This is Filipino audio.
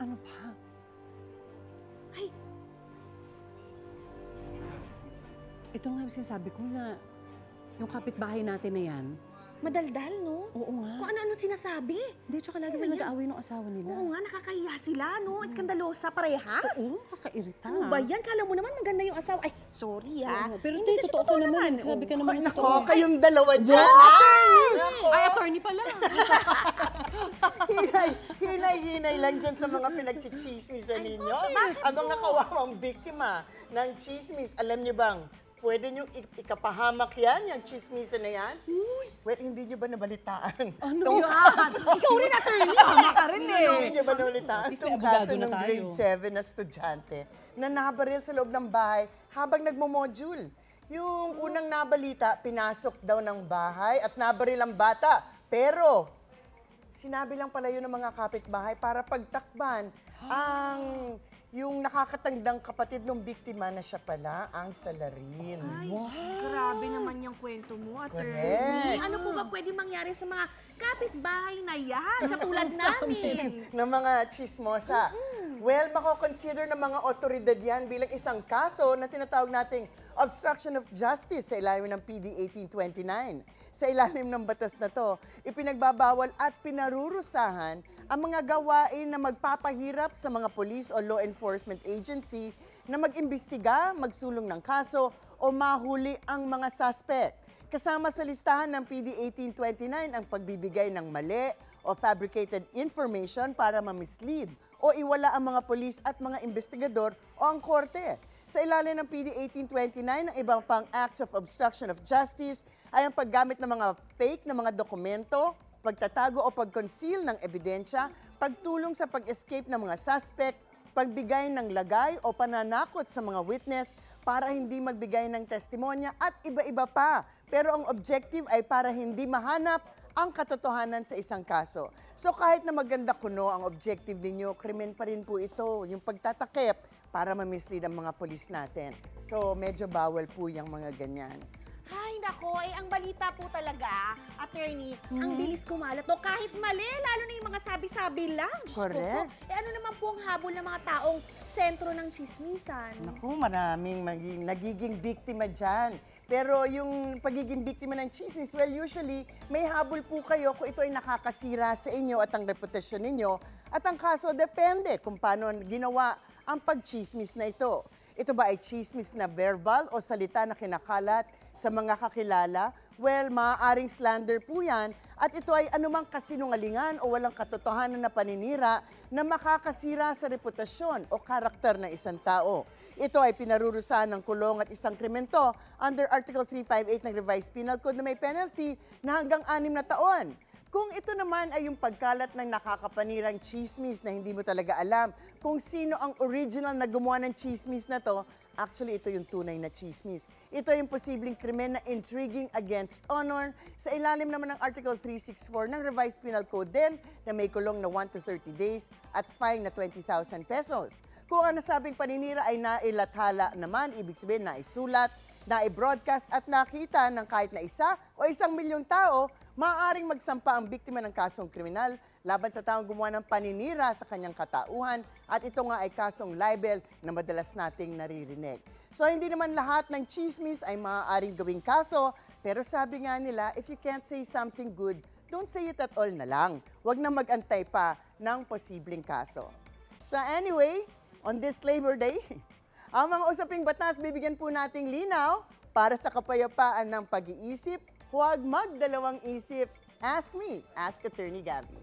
Ano pa? Ay! Ito nga sinasabi ko na yung kapitbahay natin na yan. Madaldal, no? Oo nga. Kung ano-ano sinasabi. Hindi, tsaka lagi Sino na yan? nag-aaway ng asawa nila. Oo nga, nakakahiya sila, no? Iskandalosa, parehas. Oo, kakairita. Ano ba yan? Kala mo naman maganda yung asawa. Ay, sorry ha. Oo, pero Hindi te, kasi totoo ka naman. Oo. Sabi ka naman ng Nako, totoo. kayong dalawa dyan. Ay, attorney pala. Hinay-hinay lang dyan sa mga pinagchichismisan ninyo. Ang mga kawawang biktima ng chismis, alam niyo bang, pwede nyo ikapahamak yan, yung chismisan na yan? Well, hindi nyo ba nabalitaan? Ano? Ikaw rin, attorney. Tama ka rin eh. Hindi nyo ba nabalitaan At least itong may abogado kaso na ng tayo. grade 7 na estudyante na nabaril sa loob ng bahay habang nagmo-module? Yung unang nabalita, pinasok daw ng bahay at nabaril ang bata. Pero, sinabi lang pala yun ng mga kapitbahay para pagtakban ang yung nakakatandang kapatid ng biktima na siya pala ang salarin. Wow. Grabe naman yung kwento mo, attorney. Correct. Ano po ba pwede mangyari sa mga kapitbahay na yan? Katulad namin. Ng mga chismosa. Well, mako-consider ng mga otoridad yan bilang isang kaso na tinatawag nating obstruction of justice sa ilalim ng PD 1829. Sa ilalim ng batas na to, ipinagbabawal at pinarurusahan ang mga gawain na magpapahirap sa mga police o law enforcement agency na mag-imbestiga, magsulong ng kaso o mahuli ang mga suspect. Kasama sa listahan ng PD 1829 ang pagbibigay ng mali o fabricated information para ma-mislead o iwala ang mga polis at mga investigador o ang korte. Sa ilalim ng PD 1829, ang ibang pang acts of obstruction of justice ay ang paggamit ng mga fake na mga dokumento, pagtatago o pag-conceal ng ebidensya, pagtulong sa pag-escape ng mga suspect, pagbigay ng lagay o pananakot sa mga witness para hindi magbigay ng testimonya at iba-iba pa. Pero ang objective ay para hindi mahanap ang katotohanan sa isang kaso. So kahit na maganda kuno ang objective ninyo, krimen pa rin po ito, yung pagtatakip para ma-mislead ang mga polis natin. So medyo bawal po yung mga ganyan. Ay, nako, ang balita po talaga, attorney, ang bilis kumalat. No, kahit mali, lalo na yung mga sabi-sabi lang. Diyos Correct. ko po. Ano naman po ang habol ng mga taong sentro ng chismisan? Naku, maraming nagiging biktima dyan. Pero yung pagiging biktima ng chismis, well, usually, may habol po kayo kung ito ay nakakasira sa inyo at ang reputasyon ninyo. At ang kaso, depende kung paano ginawa ang pag-chismis na ito. Ito ba ay chismis na verbal o salita na kinakalat sa mga kakilala? Well, maaaring slander po yan at ito ay anumang kasinungalingan o walang katotohanan na paninira na makakasira sa reputasyon o karakter ng isang tao. Ito ay pinarurusahan ng kulong at isang krimento under Article 358 ng Revised Penal Code na may penalty na hanggang 6 na taon. Kung ito naman ay yung pagkalat ng nakakapanirang chismis na hindi mo talaga alam kung sino ang original na gumawa ng chismis na to, actually ito yung tunay na chismis. Ito yung posibleng krimen na intriguing against honor sa ilalim naman ng Article 364 ng Revised Penal Code din na may kulong na 1 to 30 days at fine na 20,000 pesos. Kung ang nasabing paninira ay nailathala naman, ibig sabihin na isulat, na-broadcast at nakita ng kahit na isa o 1 milyong tao, maaaring magsampa ang biktima ng kasong kriminal laban sa taong gumawa ng paninira sa kanyang katauhan at ito nga ay kasong libel na madalas nating naririnig. So hindi naman lahat ng chismis ay maaaring gawing kaso, pero sabi nga nila, if you can't say something good, don't say it at all na lang. Huwag na mag-antay pa ng posibleng kaso. So anyway, on this Labor Day, ang mga usaping batas bibigyan po nating linaw para sa kapayapaan ng pag-iisip. Huwag magdalawang isip. Ask me, ask Attorney Gabby.